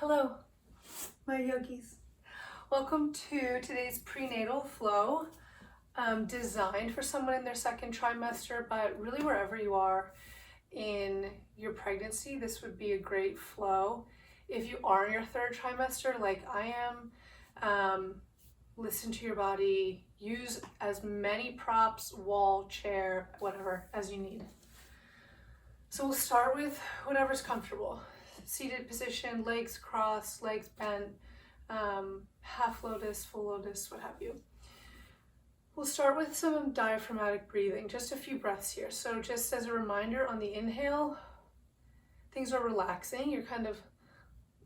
Hello, my yogis. Welcome to today's prenatal flow, designed for someone in their second trimester, but really wherever you are in your pregnancy, this would be a great flow. If you are in your third trimester, like I am, listen to your body, use as many props, wall, chair, whatever, as you need. So we'll start with whatever's comfortable. Seated position, legs crossed, legs bent, half lotus, full lotus, what have you. We'll start with some diaphragmatic breathing, just a few breaths here. So just as a reminder, on the inhale, things are relaxing. You're kind of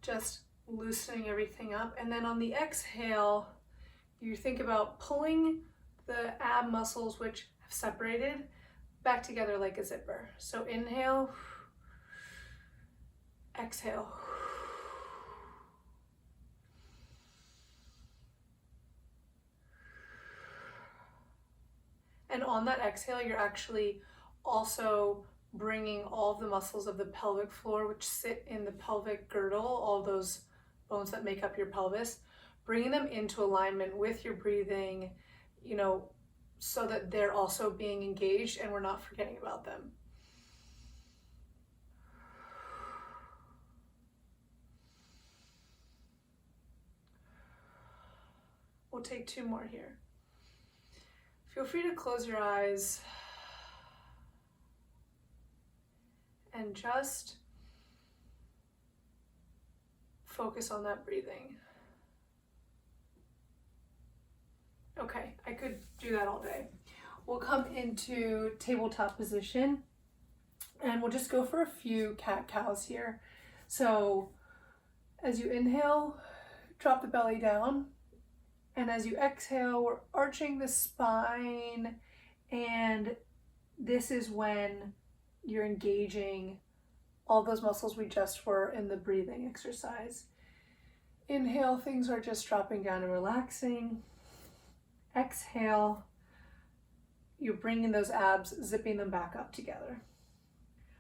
just loosening everything up. And then on the exhale, you think about pulling the ab muscles, which have separated, back together like a zipper. So inhale, exhale. And on that exhale, you're actually also bringing all of the muscles of the pelvic floor, which sit in the pelvic girdle, all those bones that make up your pelvis, bringing them into alignment with your breathing, so that they're also being engaged and we're not forgetting about them. We'll take two more here. Feel free to close your eyes and just focus on that breathing. Okay, I could do that all day. We'll come into tabletop position and we'll just go for a few cat-cows here. So as you inhale, drop the belly down. And as you exhale, we're arching the spine, and this is when you're engaging all those muscles we just were in the breathing exercise. Inhale, things are just dropping down and relaxing. Exhale, you're bringing those abs, zipping them back up together.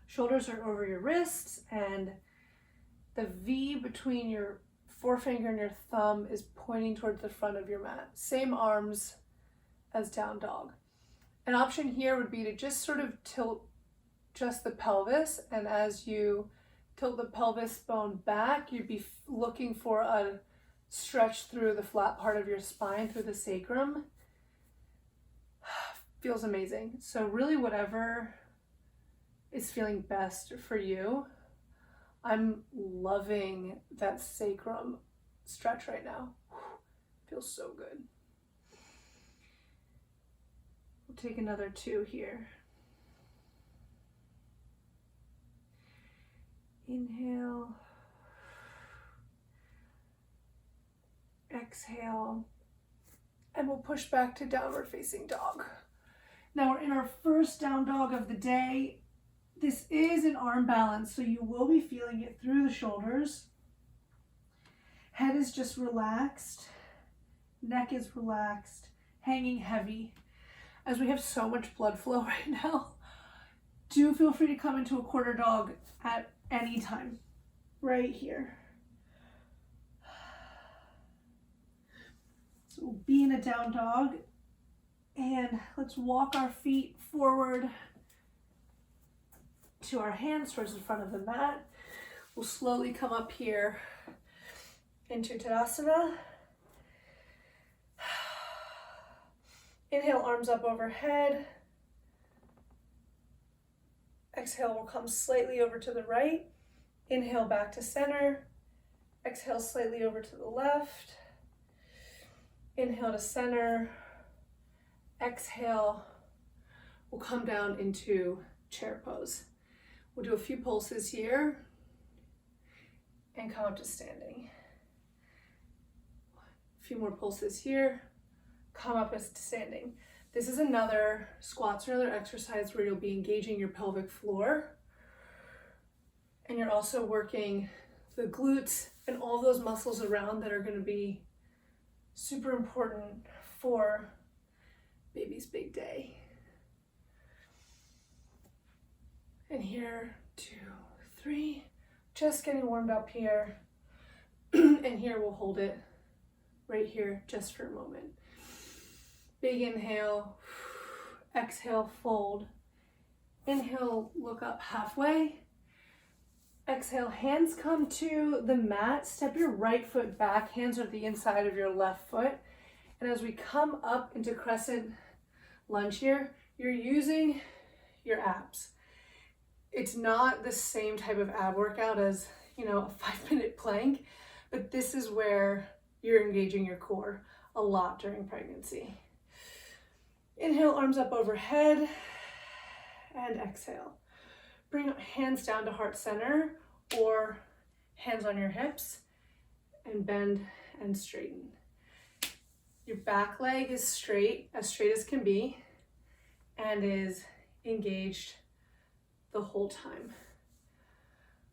Shoulders are over your wrists, and the V between your forefinger and your thumb is pointing towards the front of your mat. Same arms as down dog. An option here would be to just sort of tilt just the pelvis, and as you tilt the pelvis bone back, you'd be looking for a stretch through the flat part of your spine, through the sacrum. Feels amazing. So really whatever is feeling best for you. I'm loving that sacrum stretch right now. Feels so good. We'll take another two here. Inhale. Exhale. And we'll push back to downward facing dog. Now we're in our first down dog of the day. This is an arm balance, so you will be feeling it through the shoulders. Head is just relaxed. Neck is relaxed, hanging heavy. As we have so much blood flow right now, do feel free to come into a quarter dog at any time, right here. So we'll be in a down dog, and let's walk our feet forward to our hands towards the front of the mat. We'll slowly come up here into Tadasana. Inhale, arms up overhead. Exhale, we'll come slightly over to the right. Inhale, back to center. Exhale, slightly over to the left. Inhale to center. Exhale, we'll come down into chair pose. We'll do a few pulses here and come up to standing. A few more pulses here, come up to standing. This is another squats or another exercise where you'll be engaging your pelvic floor, and you're also working the glutes and all those muscles around that are going to be super important for baby's big day. And here, 2, 3, just getting warmed up here. And here we'll hold it right here just for a moment. Big inhale, exhale, fold. Inhale, look up halfway. Exhale, hands come to the mat. Step your right foot back, hands are the inside of your left foot. And as we come up into crescent lunge here, you're using your abs. It's not the same type of ab workout as, a 5-minute plank, but this is where you're engaging your core a lot during pregnancy. Inhale, arms up overhead, and exhale. Bring hands down to heart center or hands on your hips and bend and straighten. Your back leg is straight as can be, and is engaged the whole time.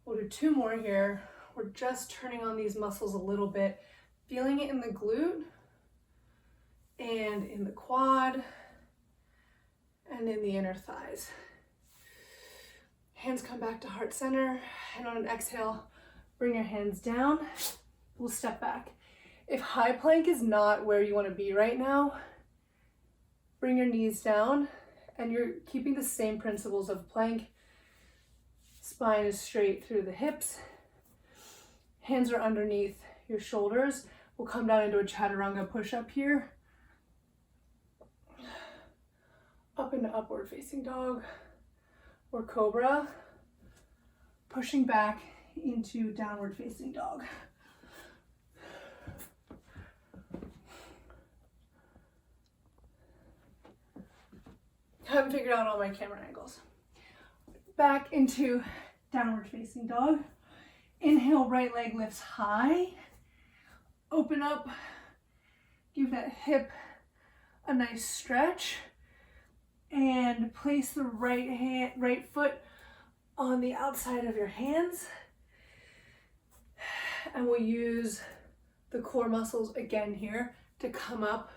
We'll do 2 more here. We're just turning on these muscles a little bit, feeling it in the glute and in the quad and in the inner thighs. Hands come back to heart center, and on an exhale, bring your hands down. We'll step back. If high plank is not where you want to be right now, bring your knees down, and you're keeping the same principles of plank. Spine is straight through the hips. Hands are underneath your shoulders. We'll come down into a chaturanga push-up here. Up into upward facing dog or cobra. Pushing back into downward facing dog. Haven't figured out all my camera angles. Back into downward facing dog. Inhale, right leg lifts high. Open up, give that hip a nice stretch, and place the right foot on the outside of your hands. And we'll use the core muscles again here to come up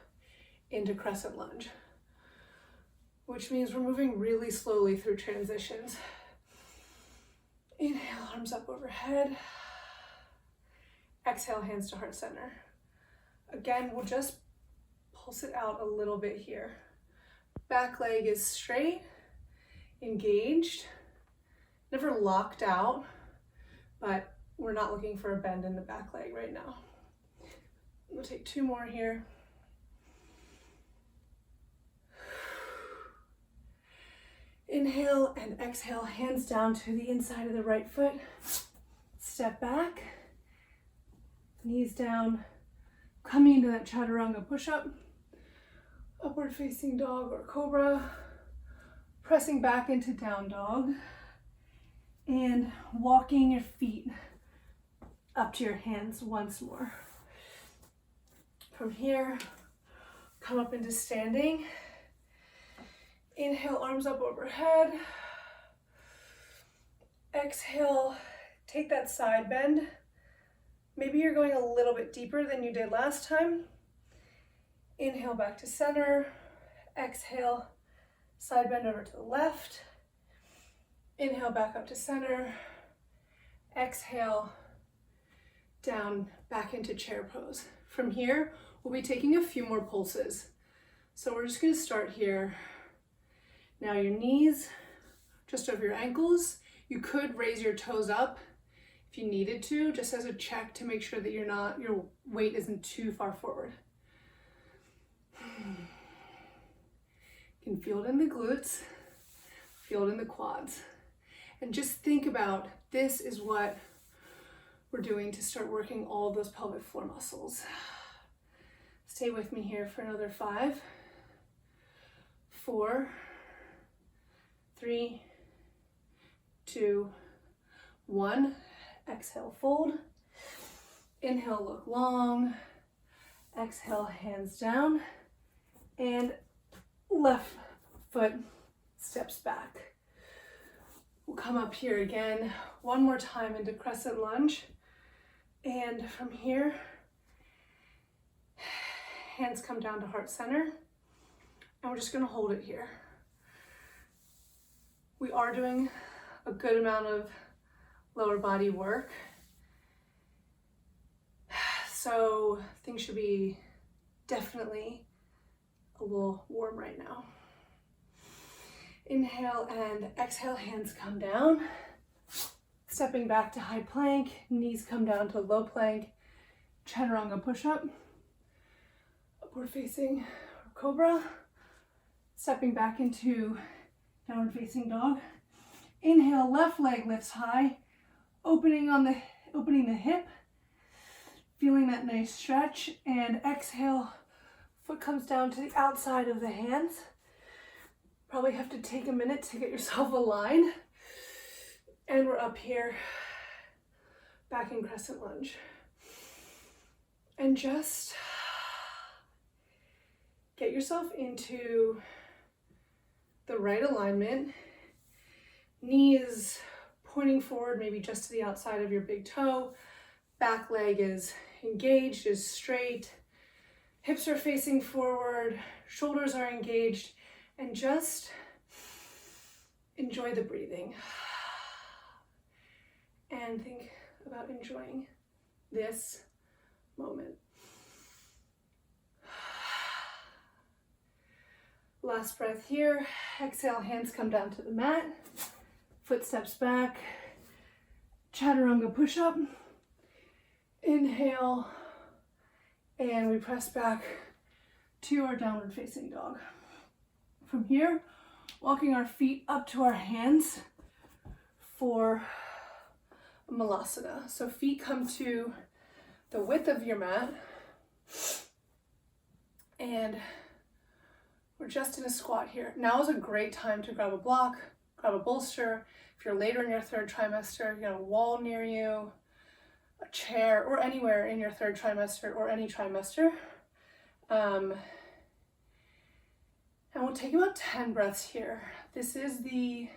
into crescent lunge, which means we're moving really slowly through transitions. Inhale, arms up overhead. Exhale, hands to heart center. Again, we'll just pulse it out a little bit here. Back leg is straight, engaged, never locked out, but we're not looking for a bend in the back leg right now. We'll take 2 more here. Inhale and exhale, hands down to the inside of the right foot. Step back, knees down, coming into that chaturanga push-up, upward facing dog or cobra, pressing back into down dog, and walking your feet up to your hands once more. From here, come up into standing. Inhale, arms up overhead. Exhale, take that side bend. Maybe you're going a little bit deeper than you did last time. Inhale back to center. Exhale, side bend over to the left. Inhale back up to center. Exhale, down back into chair pose. From here, we'll be taking a few more pulses. So we're just going to start here. Now your knees just over your ankles. You could raise your toes up if you needed to, just as a check to make sure that your weight isn't too far forward. You can feel it in the glutes, feel it in the quads. And just think about, this is what we're doing to start working all of those pelvic floor muscles. Stay with me here for another 5, 4, 3, 2, 1. Exhale, fold. Inhale, look long. Exhale, hands down. And left foot steps back. We'll come up here again, one more time into crescent lunge. And from here, hands come down to heart center. And we're just going to hold it here. We are doing a good amount of lower body work. So things should be definitely a little warm right now. Inhale and exhale, hands come down. Stepping back to high plank, knees come down to low plank, chaturanga push-up, upward facing cobra, stepping back into downward facing dog. Inhale, left leg lifts high, opening the hip, feeling that nice stretch, and exhale, foot comes down to the outside of the hands. Probably have to take a minute to get yourself aligned. And we're up here, back in crescent lunge. And just get yourself into the right alignment. Knees pointing forward, maybe just to the outside of your big toe. Back leg is engaged, is straight. Hips are facing forward, shoulders are engaged, and just enjoy the breathing. And think about enjoying this moment. Last breath here. Exhale, hands come down to the mat. Foot steps back. Chaturanga push-up. Inhale. And we press back to our downward facing dog. From here, walking our feet up to our hands for Malasana. So feet come to the width of your mat, and we're just in a squat here. Now is a great time to grab a block, grab a bolster. If you're later in your third trimester, you got a wall near you, a chair, or anywhere in your third trimester or any trimester. And we'll take about 10 breaths here. This is the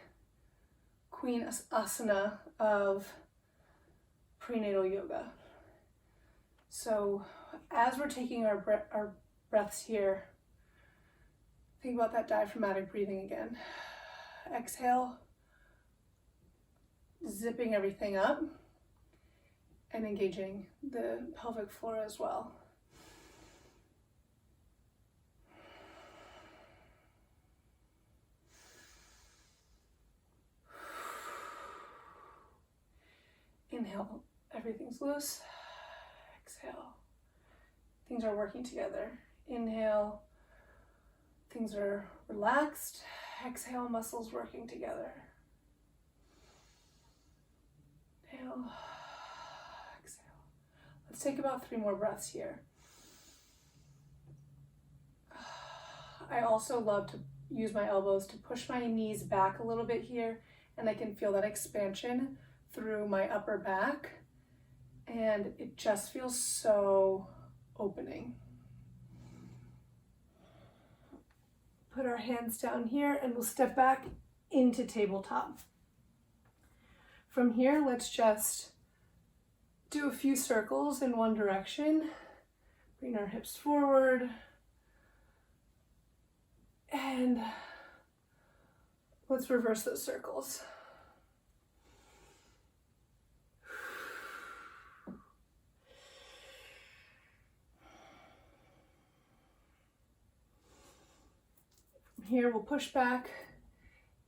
Queen Asana of prenatal yoga. So as we're taking our breaths here, think about that diaphragmatic breathing again. Exhale, zipping everything up and engaging the pelvic floor as well. Inhale, everything's loose. Exhale, things are working together. Inhale, things are relaxed. Exhale, muscles working together. Inhale, exhale. Let's take about 3 more breaths here. I also love to use my elbows to push my knees back a little bit here, and I can feel that expansion through my upper back, and it just feels so opening. Put our hands down here and we'll step back into tabletop. From here, let's just do a few circles in one direction. Bring our hips forward. And let's reverse those circles. Here we'll push back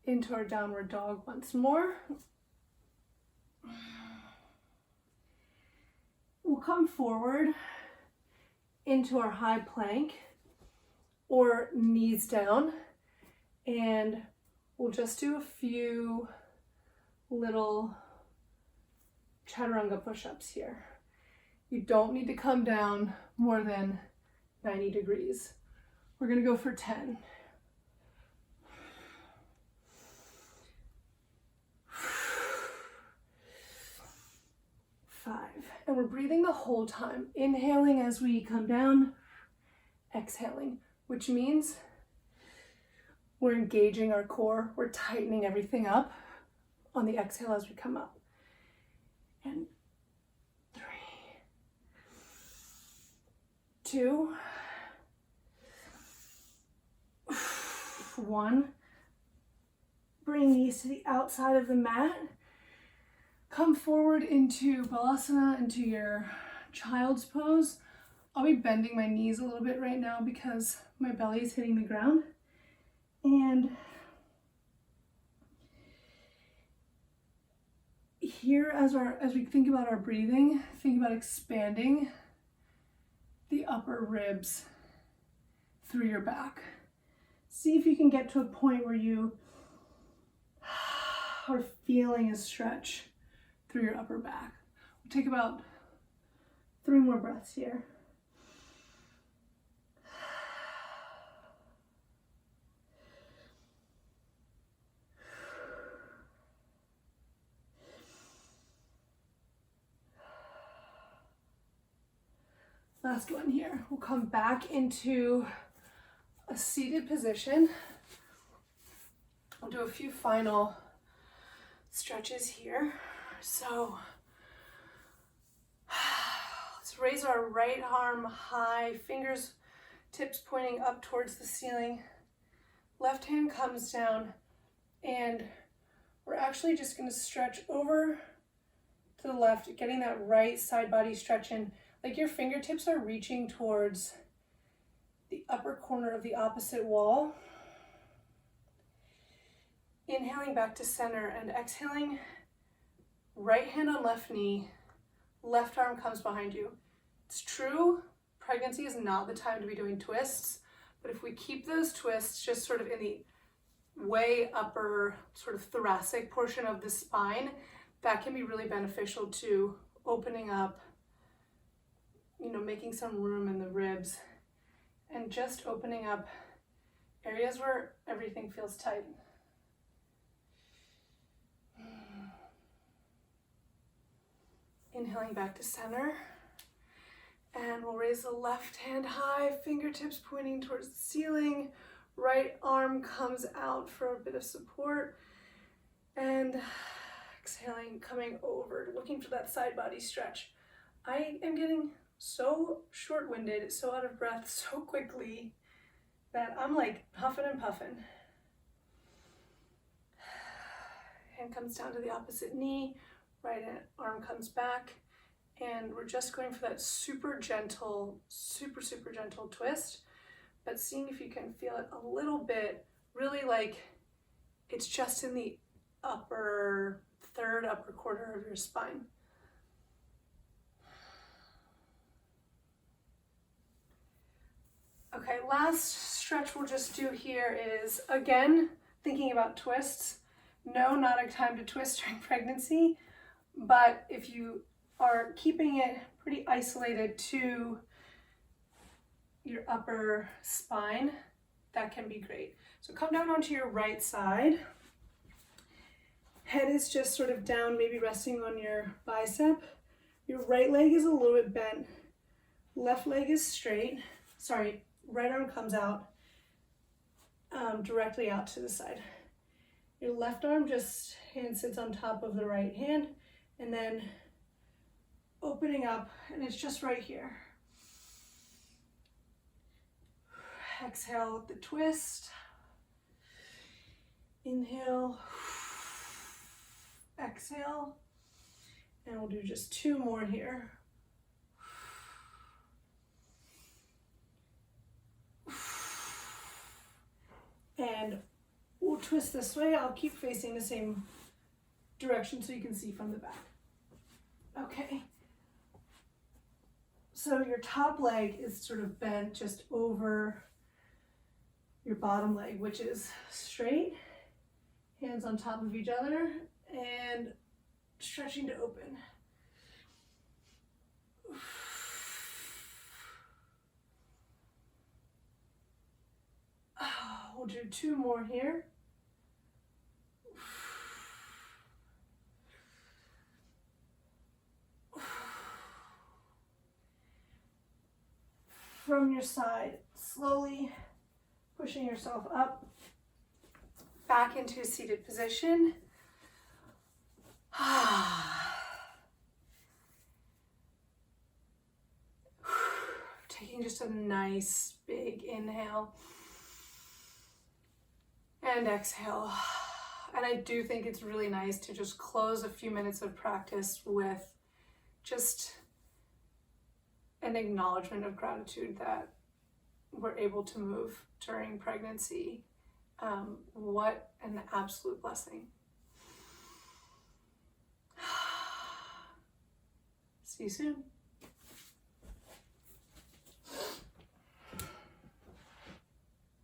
into our downward dog once more. We'll come forward into our high plank or knees down, and we'll just do a few little chaturanga push-ups here. You don't need to come down more than 90 degrees. We're gonna go for 10. 5. And we're breathing the whole time. Inhaling as we come down, exhaling, which means we're engaging our core. We're tightening everything up on the exhale as we come up. And 3, 2, 1. Bring knees to the outside of the mat. Come forward into Balasana, into your child's pose. I'll be bending my knees a little bit right now because my belly is hitting the ground. And here, as we think about our breathing, think about expanding the upper ribs through your back. See if you can get to a point where you are feeling a stretch through your upper back. We'll take about 3 more breaths here. Last one here. We'll come back into a seated position. I'll do a few final stretches here. So let's raise our right arm high, fingers tips pointing up towards the ceiling. Left hand comes down, and we're actually just going to stretch over to the left, getting that right side body stretch in. Like your fingertips are reaching towards the upper corner of the opposite wall. Inhaling back to center and exhaling, right hand on left knee, left arm comes behind you. It's true, pregnancy is not the time to be doing twists, but if we keep those twists just sort of in the way upper sort of thoracic portion of the spine, that can be really beneficial to opening up, making some room in the ribs and just opening up areas where everything feels tight. Inhaling back to center, and we'll raise the left hand high, fingertips pointing towards the ceiling, right arm comes out for a bit of support, and exhaling, coming over, looking for that side body stretch. I am getting so short-winded, so out of breath so quickly that I'm like huffing and puffing. Hand comes down to the opposite knee, right arm comes back, and we're just going for that super gentle twist, but seeing if you can feel it a little bit, really like it's just in the upper quarter of your spine. Okay, last stretch we'll just do here is, again, thinking about twists. No, not a time to twist during pregnancy, but if you are keeping it pretty isolated to your upper spine, that can be great. So come down onto your right side. Head is just sort of down, maybe resting on your bicep. Your right leg is a little bit bent. Left leg is straight. Sorry, right arm comes out, directly out to the side. Your left arm, just hand sits on top of the right hand, and then opening up, and it's just right here. Exhale the twist. Inhale. Exhale. And we'll do just 2 more here. And we'll twist this way. I'll keep facing the same direction so you can see from the back. Okay. So your top leg is sort of bent just over your bottom leg, which is straight, hands on top of each other, and stretching to open. We'll do 2 more here. From your side, slowly pushing yourself up, back into a seated position. Taking just a nice big inhale and exhale. And I do think it's really nice to just close a few minutes of practice with just an acknowledgement of gratitude that we're able to move during pregnancy. What an absolute blessing. See you soon.